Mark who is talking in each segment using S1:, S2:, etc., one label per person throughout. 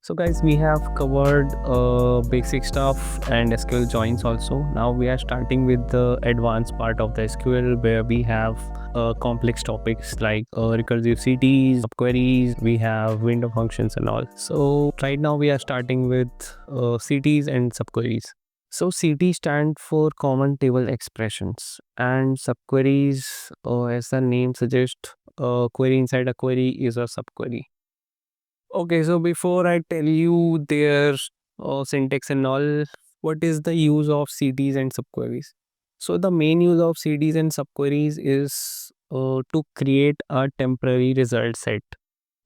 S1: So guys, we have covered basic stuff and SQL joins also. Now we are starting with the advanced part of the SQL where we have complex topics like recursive CTEs, subqueries, we have window functions and all. So right now we are starting with CTEs and subqueries. So CT stand for common table expressions and subqueries, as the name suggests, query inside a query is a subquery. Okay, so before I tell you their syntax and all, what is the use of CTs and subqueries? So the main use of CTs and subqueries is to create a temporary result set.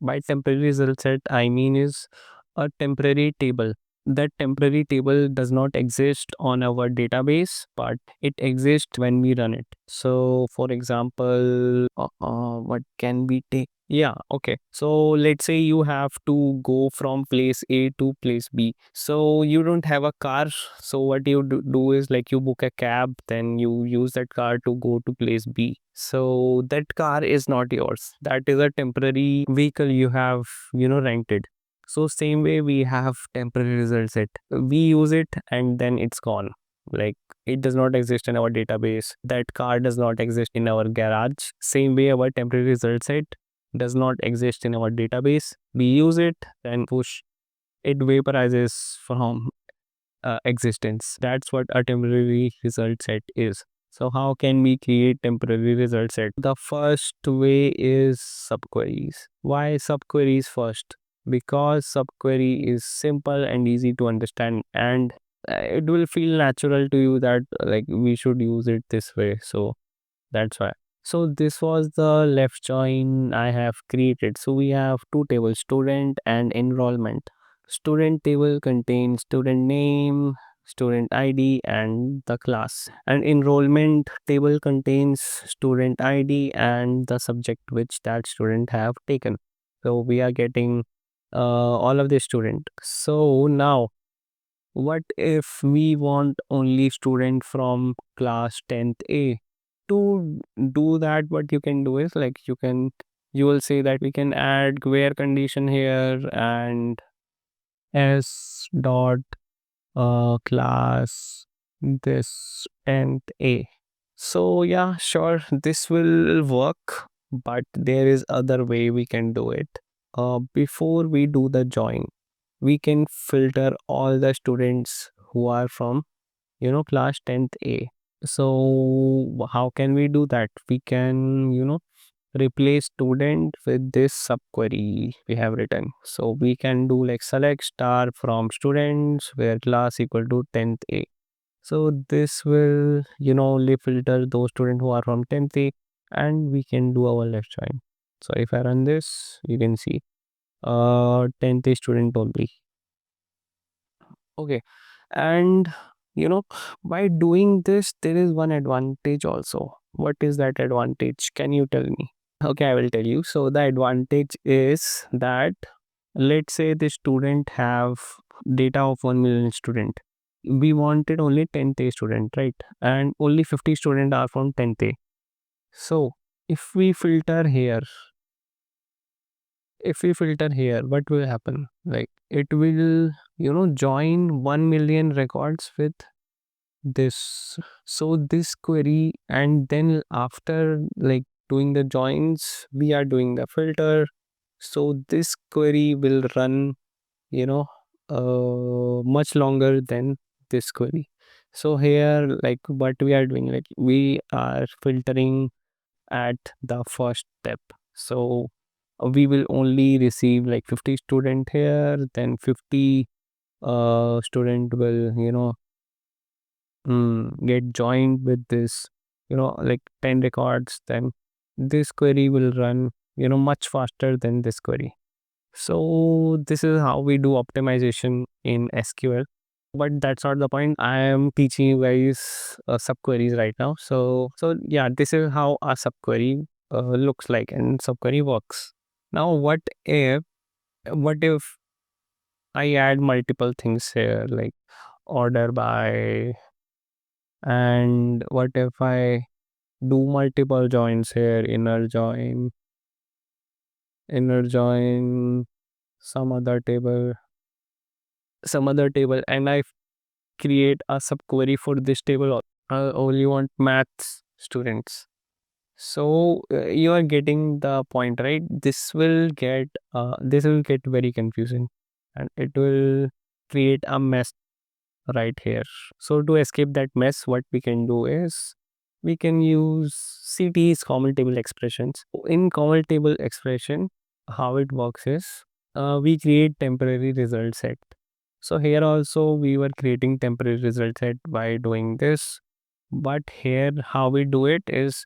S1: By temporary result set, I mean is a temporary table. That temporary table does not exist on our database, but it exists when we run it. So, for example, what can we take? Yeah, okay. So let's say you have to go from place A to place B. So you don't have a car. So what you do is like you book a cab, then you use that car to go to place B. So that car is not yours. That is a temporary vehicle you have, rented. So same way we have temporary result set. We use it and then it's gone. Like it does not exist in our database. That car does not exist in our garage. Same way our temporary result set does not exist in our database. We use it, then push, it vaporizes from existence. That's what a temporary result set is. So how can we create temporary result set? The first way is subqueries. Why subqueries first? Because subquery is simple and easy to understand, and it will feel natural to you that like we should use it this way. So that's why. So this was the left join I have created. So we have two tables, student and enrollment. Student table contains student name, student ID and the class. And enrollment table contains student ID and the subject which that student have taken. So we are getting all of the student. So now what if we want only student from class 10th A? To do that, what you can do is like you will say that we can add where condition here and s dot class this 10th A. So yeah, sure, this will work, but there is other way we can do it. Before we do the join, we can filter all the students who are from class 10th A. So how can we do that? We can replace student with this subquery we have written. So we can do like select star from students where class equal to 10th A. So this will only filter those students who are from 10th A, and we can do our left join. So if I run this, you can see 10th A student only. Okay, and by doing this there is one advantage also. What is that advantage? Can you tell me? Okay, I will tell you. So the advantage is that let's say the student have data of 1 million student. We wanted only 10th A student, right? And only 50 student are from 10th A. So if we filter here, what will happen? Like it will join 1 million records with this. So this query, and then after like doing the joins, we are doing the filter. So this query will run much longer than this query. So here like what we are doing, like we are filtering at the first step. So we will only receive like 50 student here, then 50 student will get joined with this like 10 records. Then this query will run much faster than this query. So this is how we do optimization in SQL, but that's not the point. I am teaching you guys subqueries right now. So yeah, this is how a subquery looks like and subquery works. Now what if I add multiple things here like order by, and what if I do multiple joins here, inner join some other table. some other table and I create a subquery for this table. I only want maths students. So you are getting the point, right? This will get very confusing, and it will create a mess right here. So to escape that mess, what we can do is we can use CTE's common table expressions. In common table expression, how it works is we create temporary result set. So here also we were creating temporary result set by doing this. But here how we do it is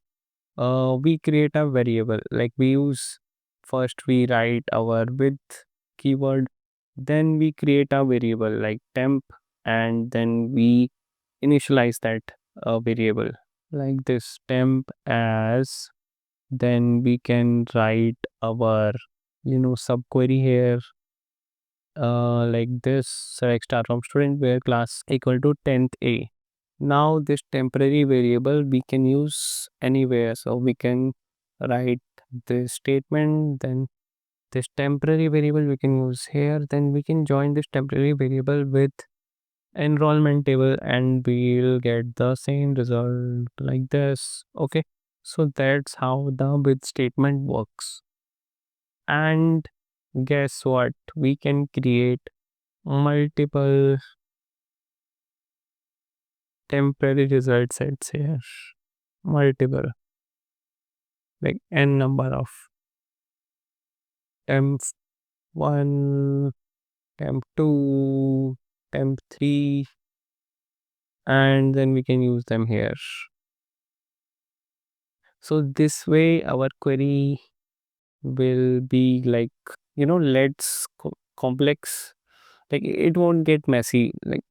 S1: we create a variable, like we use, first we write our width keyword, then we create a variable like temp, and then we initialize that variable like this temp as, then we can write our subquery here like this, select star from student where class equal to 10th A. Now this temporary variable we can use anywhere, so we can write this statement, then this temporary variable we can use here, then we can join this temporary variable with enrollment table and we'll get the same result like this. Okay, so that's how the with statement works. And guess what, we can create multiple temporary result sets here, multiple, like n number of temp 1, temp 2, temp 3, and then we can use them here. So this way our query will be like let's complex, like it won't get messy. Like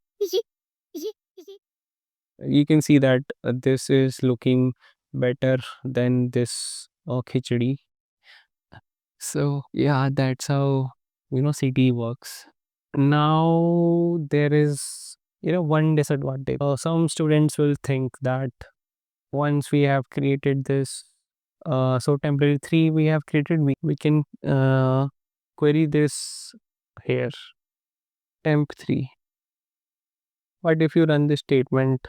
S1: you can see that this is looking better than this khichdi. So yeah, that's how CT works. Now there is one disadvantage. Some students will think that once we have created this, so temporary 3 we have created, we can query this here, temp 3. But if you run this statement,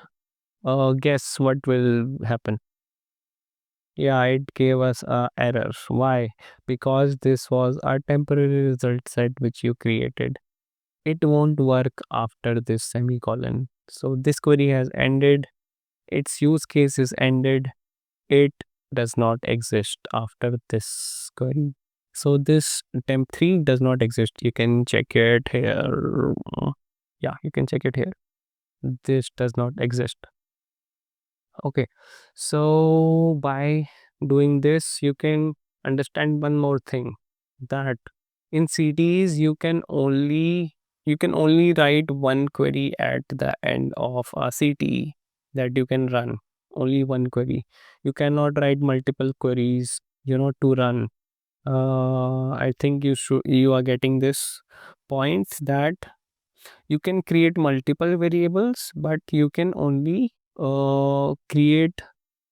S1: guess what will happen? Yeah, it gave us a error. Why? Because this was a temporary result set which you created. It won't work after this semicolon. So this query has ended. Its use case is ended. It does not exist after this query. So this temp 3 does not exist. You can check it here. Yeah, you can check it here. This does not exist. Okay, so by doing this, you can understand one more thing, that in CTs you can only write one query at the end of a CTE that you can run. Only one query. You cannot write multiple queries, to run. I think you are getting this point, that you can create multiple variables, but you can only create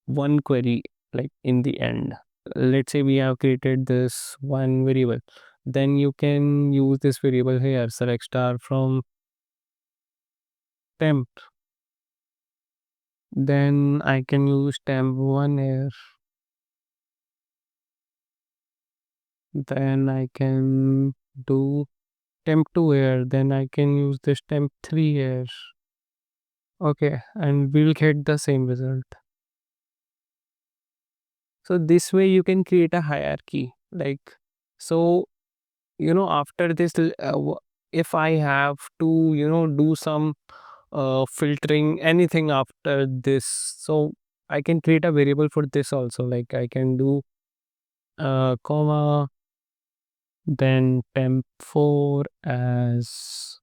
S1: one query, like in the end. Let's say we have created this one variable, then you can use this variable here, select star from temp, then I can use temp1 here, then I can do temp2 here, then I can use this temp3 here. Okay, and we'll get the same result. So this way you can create a hierarchy, like, so after this if I have to do some filtering anything after this, so I can create a variable for this also, like I can do comma, then temp4 as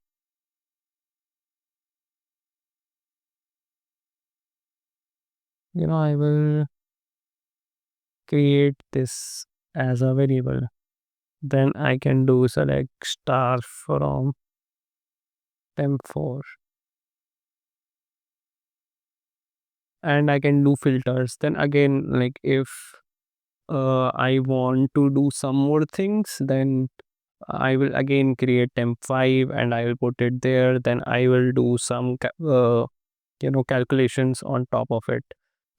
S1: I will create this as a variable, then I can do select star from temp4, and I can do filters. Then again, like if I want to do some more things, then I will again create temp5 and I will put it there. Then I will do some calculations on top of it.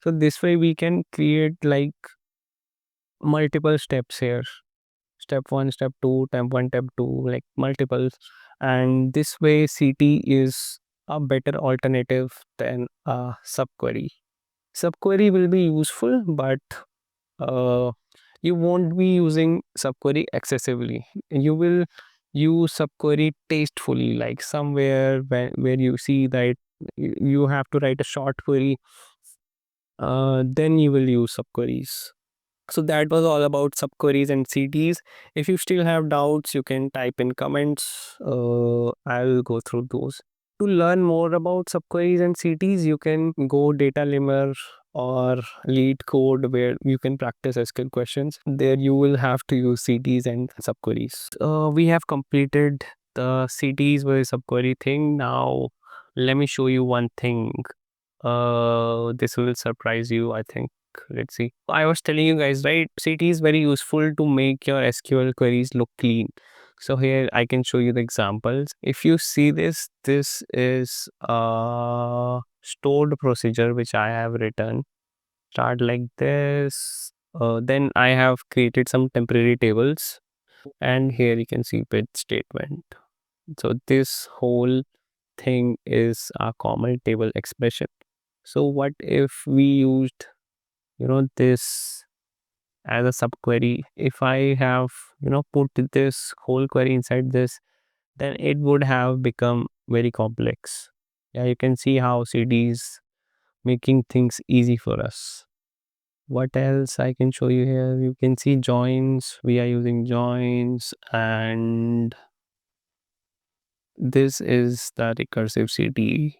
S1: So this way we can create like multiple steps here. Step 1, step 2, temp 1, temp 2, like multiples. And this way CT is a better alternative than a subquery. Subquery will be useful, but uh, you won't be using subquery excessively. You will use subquery tastefully, like somewhere where you see that you have to write a short query, then you will use subqueries. So that was all about subqueries and CTs. If you still have doubts, you can type in comments. I'll go through those. To learn more about subqueries and CTs, you can go Data Limmer or Lead Code, where you can practice SQL questions. There you will have to use CTs and subqueries. We have completed the CTs with subquery thing. Now let me show you one thing. This will surprise you, I think. Let's see. I was telling you guys, right? CT is very useful to make your SQL queries look clean. So here I can show you the examples. If you see this, this is a stored procedure which I have written. Start like this. Then I have created some temporary tables, and here you can see bit statement. So this whole thing is a common table expression. So what if we used, this as a subquery? If I have, put this whole query inside this, then it would have become very complex. Yeah, you can see how CD is making things easy for us. What else I can show you here? You can see joins. We are using joins, and this is the recursive CTE.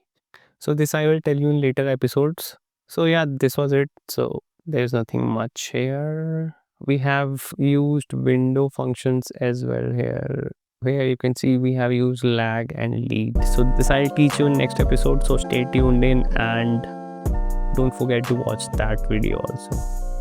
S1: So this I will tell you in later episodes. So yeah, this was it. So there's nothing much here. We have used window functions as well here. Here you can see we have used lag and lead. So this I'll teach you in next episode. So stay tuned in and don't forget to watch that video also.